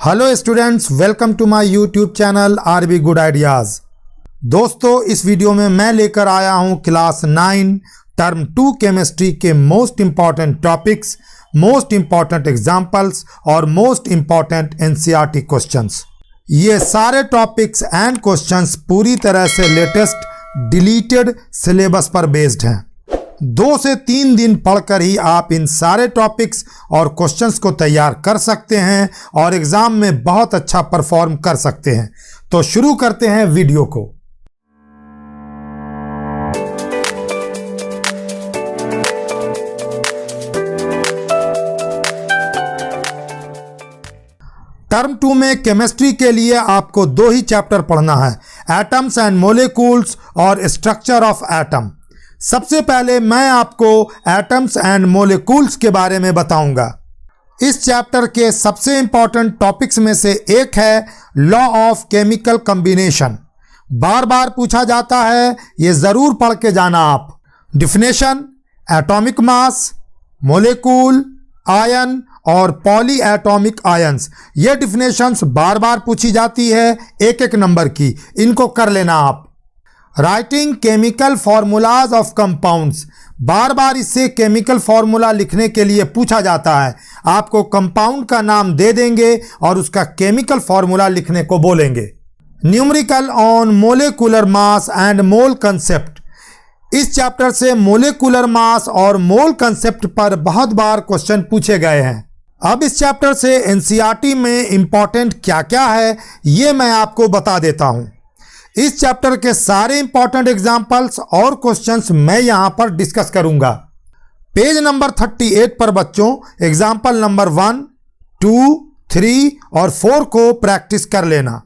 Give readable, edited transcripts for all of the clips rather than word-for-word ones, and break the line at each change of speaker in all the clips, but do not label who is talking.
Hello students, welcome to my YouTube channel RB good ideas. दोस्तों, इस वीडियो में मैं लेकर आया हूं क्लास 9 टर्म 2 केमिस्ट्री के most important topics, most important examples और मोस्ट इम्पॉर्टेंट एनसीईआरटी क्वेश्चंस। ये सारे टॉपिक्स एंड क्वेश्चंस पूरी तरह से लेटेस्ट डिलीटेड सिलेबस पर बेस्ड हैं। 2 से 3 दिन पढ़कर ही आप इन सारे टॉपिक्स और क्वेश्चंस को तैयार कर सकते हैं और एग्जाम में बहुत अच्छा परफॉर्म कर सकते हैं। तो शुरू करते हैं वीडियो को। टर्म 2 में केमिस्ट्री के लिए आपको 2 ही चैप्टर पढ़ना है, एटम्स एंड मोलिक्यूल्स और स्ट्रक्चर ऑफ एटम। सबसे पहले मैं आपको एटम्स एंड मोलिक्यूल्स के बारे में बताऊंगा। इस चैप्टर के सबसे इंपॉर्टेंट टॉपिक्स में से एक है लॉ ऑफ केमिकल कॉम्बिनेशन। बार बार पूछा जाता है, ये ज़रूर पढ़ के जाना आप। Definition, atomic mass, molecule, ion और पॉली एटॉमिक आयंस, ये डिफिनेशंस बार बार पूछी जाती है, एक एक नंबर की, इनको कर लेना आप। Writing chemical formulas of compounds, बार बार इससे केमिकल फार्मूला लिखने के लिए पूछा जाता है। आपको कंपाउंड का नाम दे देंगे और उसका केमिकल फार्मूला लिखने को बोलेंगे। Numerical on molecular mass and mole concept, इस चैप्टर से मोलेकुलर मास और मोल कंसेप्ट पर बहुत बार क्वेश्चन पूछे गए हैं। अब इस चैप्टर से एनसीईआरटी में इंपॉर्टेंट क्या क्या है ये मैं आपको बता देता हूं। इस चैप्टर के सारे इंपॉर्टेंट एग्जाम्पल्स और क्वेश्चंस मैं यहां पर डिस्कस करूंगा। पेज नंबर 38 पर बच्चों एग्जाम्पल नंबर 1, 2, 3 और 4 को प्रैक्टिस कर लेना।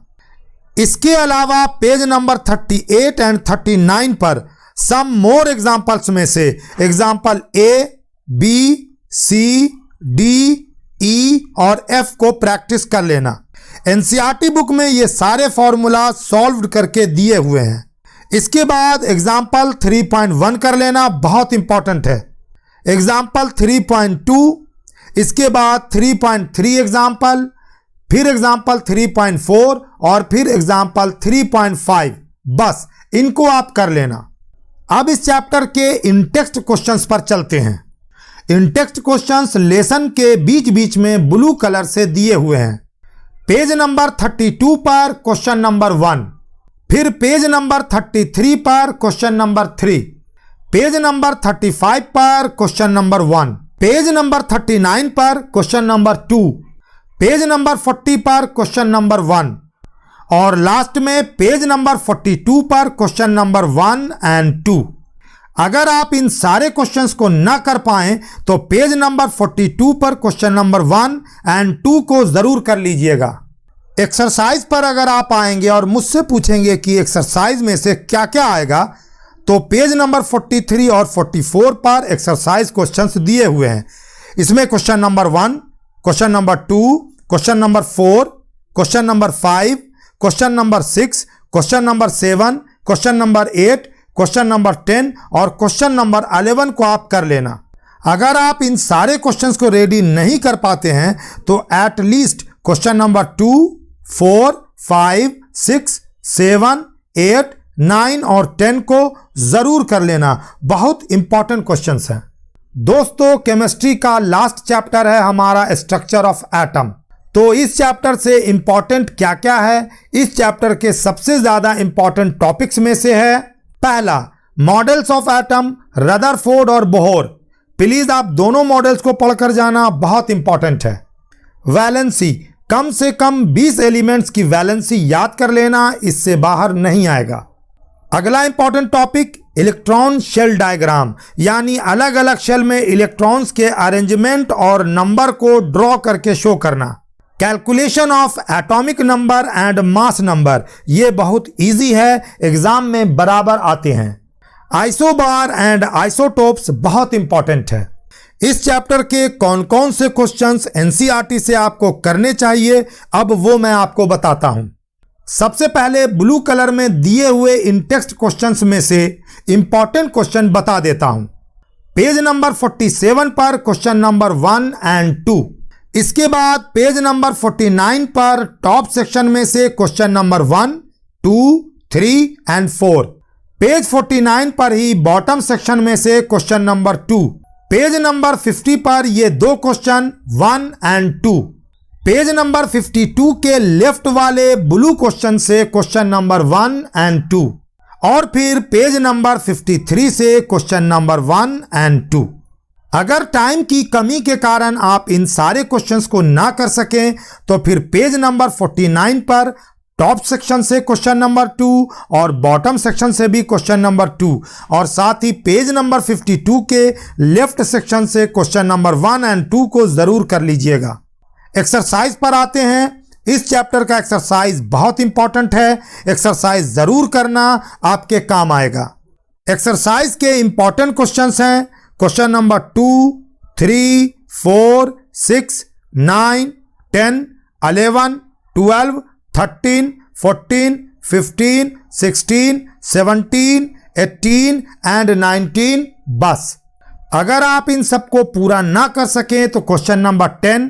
इसके अलावा पेज नंबर 38 एंड 39 पर सम मोर एग्जाम्पल्स में से example A, B, C, D, E और F को प्रैक्टिस कर लेना। एनसीईआरटी बुक में ये सारे फॉर्मूला सॉल्व करके दिए हुए हैं। इसके बाद एग्जाम्पल 3.1 कर लेना, बहुत इंपॉर्टेंट है। एग्जाम्पल 3.2, इसके बाद 3.3 एग्जाम्पल, फिर एग्जाम्पल 3.4 और फिर एग्जाम्पल 3.5, बस इनको आप कर लेना। अब इस चैप्टर के इनटेक्स्ट क्वेश्चंस पर चलते हैं। इनटेक्स्ट क्वेश्चंस लेसन के बीच बीच में ब्लू कलर से दिए हुए हैं। पेज नंबर 32 पर क्वेश्चन नंबर 1, फिर पेज नंबर 33 पर क्वेश्चन नंबर 3, पेज नंबर 35 पर क्वेश्चन नंबर 1, पेज नंबर 39 पर क्वेश्चन नंबर 2, पेज नंबर 40 पर क्वेश्चन नंबर 1 और लास्ट में पेज नंबर 42 पर क्वेश्चन नंबर 1 एंड 2। अगर आप इन सारे क्वेश्चंस को ना कर पाएं तो पेज नंबर 42 पर क्वेश्चन नंबर 1 एंड 2 को जरूर कर लीजिएगा। एक्सरसाइज पर अगर आप आएंगे और मुझसे पूछेंगे कि एक्सरसाइज में से क्या क्या आएगा, तो पेज नंबर 43 और 44 पर एक्सरसाइज क्वेश्चंस दिए हुए हैं। इसमें question number 1, question number 2, question number 4, question number 5, question number 6, question number 7, question number 8, question number 10 और क्वेश्चन नंबर 11 को आप कर लेना। अगर आप इन सारे क्वेश्चंस को रेडी नहीं कर पाते हैं तो एट लीस्ट क्वेश्चन नंबर 2, 4, 5, 6, 7, 8, 9 और 10 को जरूर कर लेना, बहुत इंपॉर्टेंट क्वेश्चंस हैं। दोस्तों, केमिस्ट्री का लास्ट चैप्टर है हमारा स्ट्रक्चर ऑफ एटम। तो इस चैप्टर से इंपॉर्टेंट क्या क्या है, इस चैप्टर के सबसे ज्यादा इंपॉर्टेंट टॉपिक्स में से है पहला मॉडल्स ऑफ एटम, रदरफोर्ड और बोहर। प्लीज आप दोनों मॉडल्स को पढ़कर जाना, बहुत इंपॉर्टेंट है। वैलेंसी, कम से कम 20 एलिमेंट्स की वैलेंसी याद कर लेना, इससे बाहर नहीं आएगा। अगला important topic electron shell diagram, यानी अलग अलग शेल में इलेक्ट्रॉन्स के अरेंजमेंट और नंबर को ड्रॉ करके शो करना। Calculation of atomic number and mass number, ये बहुत इजी है, एग्जाम में बराबर आते हैं। आइसोबार एंड आइसोटोप्स बहुत इंपॉर्टेंट है। इस चैप्टर के कौन कौन से क्वेश्चंस एनसीईआरटी से आपको करने चाहिए, अब वो मैं आपको बताता हूं। सबसे पहले ब्लू कलर में दिए हुए इन टेक्स्ट क्वेश्चंस में से इंपॉर्टेंट क्वेश्चन बता देता हूं। पेज नंबर 47 पर क्वेश्चन नंबर 1 एंड 2, इसके बाद पेज नंबर 49 पर टॉप सेक्शन में से क्वेश्चन नंबर 1, 2, 3 एंड 4। पेज 49 पर ही बॉटम सेक्शन में से क्वेश्चन नंबर 2। पेज नंबर 50 पर ये दो क्वेश्चन 1 एंड 2। पेज नंबर 52 के लेफ्ट वाले ब्लू क्वेश्चन से क्वेश्चन नंबर 1 एंड 2 और फिर पेज नंबर 53 से क्वेश्चन नंबर 1 एंड 2। अगर टाइम की कमी के कारण आप इन सारे क्वेश्चंस को ना कर सकें तो फिर पेज नंबर 49 पर टॉप सेक्शन से क्वेश्चन नंबर 2 और बॉटम सेक्शन से भी क्वेश्चन नंबर 2 और साथ ही पेज नंबर 52 के लेफ्ट सेक्शन से क्वेश्चन नंबर 1 एंड 2 को जरूर कर लीजिएगा। एक्सरसाइज पर आते हैं। इस चैप्टर का एक्सरसाइज बहुत इंपॉर्टेंट है। एक्सरसाइज जरूर करना, आपके काम आएगा। एक्सरसाइज के इंपॉर्टेंट क्वेश्चंस हैं क्वेश्चन नंबर 2, 3, 4, 6, 9, 10, 11, 12, 13, 14, 15, 16, 17, 18 एंड 19 बस। अगर आप इन सबको पूरा ना कर सकें तो क्वेश्चन नंबर 10,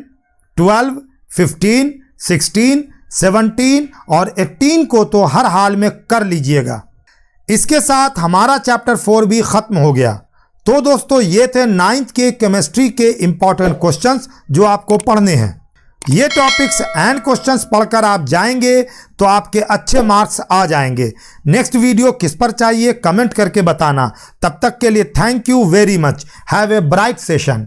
12, 15, 16, 17 और 18 को तो हर हाल में कर लीजिएगा। इसके साथ हमारा चैप्टर 4 भी खत्म हो गया। तो दोस्तों ये थे 9th के केमिस्ट्री के इंपॉर्टेंट क्वेश्चंस जो आपको पढ़ने हैं। ये टॉपिक्स एंड क्वेश्चंस पढ़कर आप जाएंगे तो आपके अच्छे मार्क्स आ जाएंगे। नेक्स्ट वीडियो किस पर चाहिए कमेंट करके बताना। तब तक के लिए thank you very much. Have a bright session.